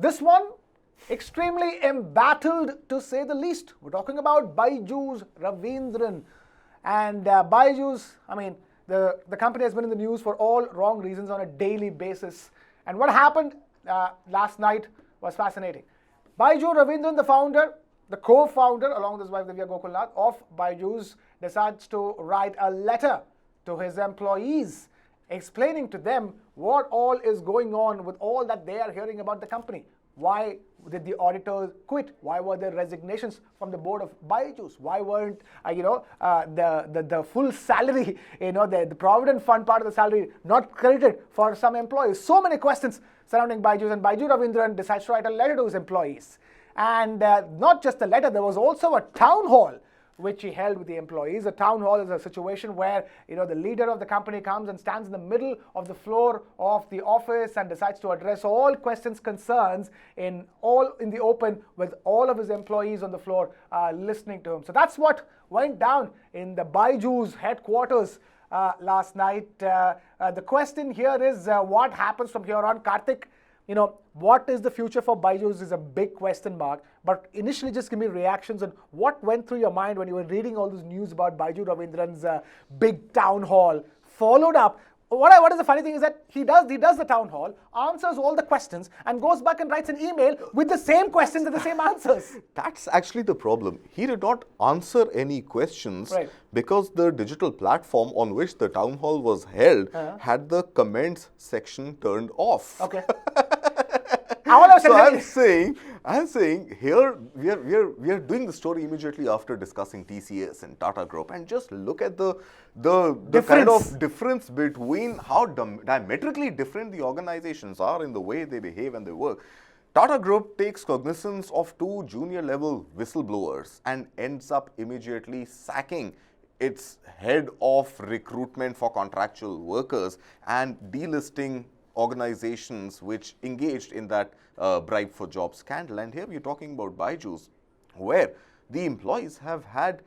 This one, extremely embattled to say the least. We're talking about Byju Raveendran. And Byjus, I mean, the company has been in the news for all wrong reasons on a daily basis. And what happened last night was fascinating. Byju Raveendran, the founder, the co-founder, along with his wife Divya Gokulnath, of Byjus, decides to write a letter to his employees explaining to them what all is going on with all that they are hearing about the company. Why did the auditors quit? Why were there resignations from the board of Byjus? Why weren't the full salary, the provident fund part of the salary not credited for some employees? So many questions surrounding Byjus, and Byju Raveendran decides to write a letter to his employees. And not just a letter, there was also a town hall which he held with the employees. A town hall is a situation where the leader of the company comes and stands in the middle of the floor of the office and decides to address all questions, concerns in the open, with all of his employees on the floor listening to him. So that's what went down in the Byjus headquarters last night. The question here is what happens from here on? Karthik, what is the future for Byjus is a big question mark. But initially, just give me reactions on what went through your mind when you were reading all this news about Byju Raveendran's big town hall. Followed up, what is the funny thing is that he does the town hall, answers all the questions, and goes back and writes an email with the same questions and the same answers. That's actually the problem. He did not answer any questions because the digital platform on which the town hall was held had the comments section turned off. Okay. So I'm saying here we are doing the story immediately after discussing TCS and Tata Group, and just look at the kind of difference between how diametrically different the organizations are in the way they behave and they work. Tata Group takes cognizance of 2 junior level whistleblowers and ends up immediately sacking its head of recruitment for contractual workers and delisting organizations which engaged in that bribe for jobs scandal. And here we're talking about Byjus, where the employees have had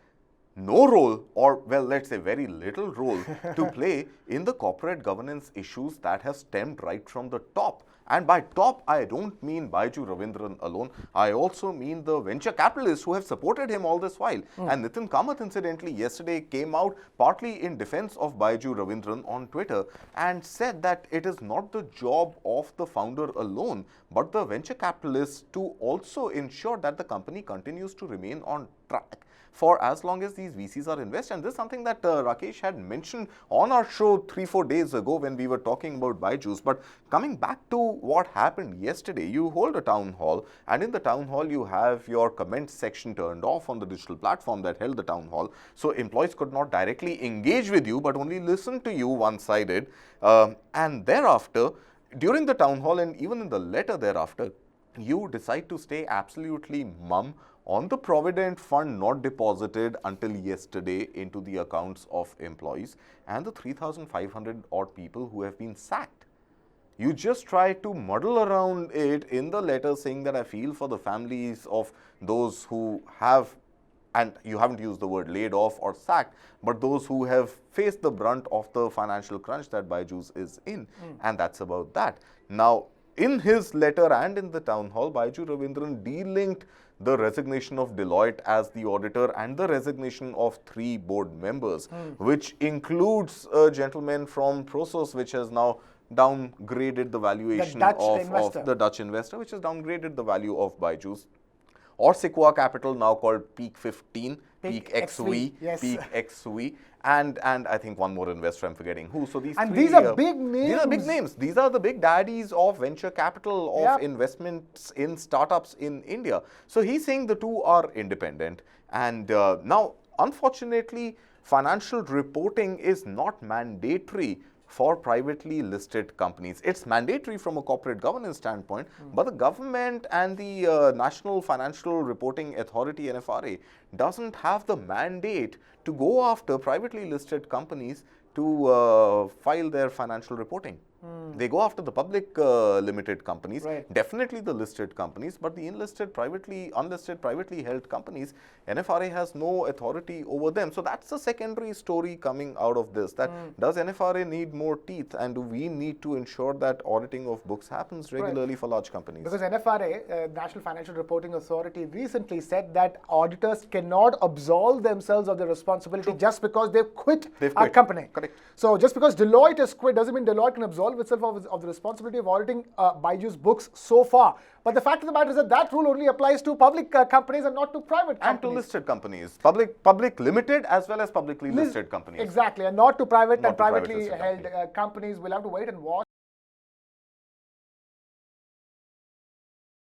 no role, or well, let's say very little role to play in the corporate governance issues that have stemmed right from the top. And by top, I don't mean Byju Raveendran alone. I also mean the venture capitalists who have supported him all this while. And Nitin Kamath, incidentally, yesterday came out partly in defense of Byju Raveendran on Twitter and said that it is not the job of the founder alone, but the venture capitalists to also ensure that the company continues to remain on track for as long as these VCs are invested. And this is something that Rakesh had mentioned on our show 3-4 days ago when we were talking about Byjus. But coming back to what happened yesterday, you hold a town hall, and in the town hall you have your comments section turned off on the digital platform that held the town hall. So employees could not directly engage with you, but only listen to you one-sided. And thereafter, during the town hall and even in the letter thereafter, you decide to stay absolutely mum on the provident fund not deposited until yesterday into the accounts of employees and the 3,500 odd people who have been sacked. You just try to muddle around it in the letter, saying that I feel for the families of those who have, and you haven't used the word laid off or sacked, but those who have faced the brunt of the financial crunch that Byjus is in. And that's about that. Now, in his letter and in the town hall, Byju Raveendran de-linked the resignation of Deloitte as the auditor and the resignation of 3 board members, which includes a gentleman from Prosos, which has now downgraded the valuation of the Dutch investor, which has downgraded the value of Byjus. Or Sequoia Capital, now called Peak 15, Peak XV, yes. Peak XV, and I think one more investor, I'm forgetting who. So these these are big names. These are big names. These are the big daddies of venture capital, of investments in startups in India. So he's saying the two are independent. And now, unfortunately, financial reporting is not mandatory for privately listed companies. It's mandatory from a corporate governance standpoint, but the government and the National Financial Reporting Authority, NFRA, doesn't have the mandate to go after privately listed companies to file their financial reporting. They go after the public limited companies, Right. definitely the listed companies, but the unlisted, privately held companies, NFRA has no authority over them. So that's the secondary story coming out of this, that does NFRA need more teeth, and do we need to ensure that auditing of books happens regularly for large companies? Because NFRA, National Financial Reporting Authority, recently said that auditors cannot absolve themselves of their responsibility just because they've quit a company. Correct. So just because Deloitte has quit doesn't mean Deloitte can absolve itself of the responsibility of auditing Byju's books so far. But the fact of the matter is that rule only applies to public companies and not to private companies. And to listed companies, public limited as well as publicly listed companies. Exactly, and not to private Not and to private privately listed held companies. We'll have to wait and watch.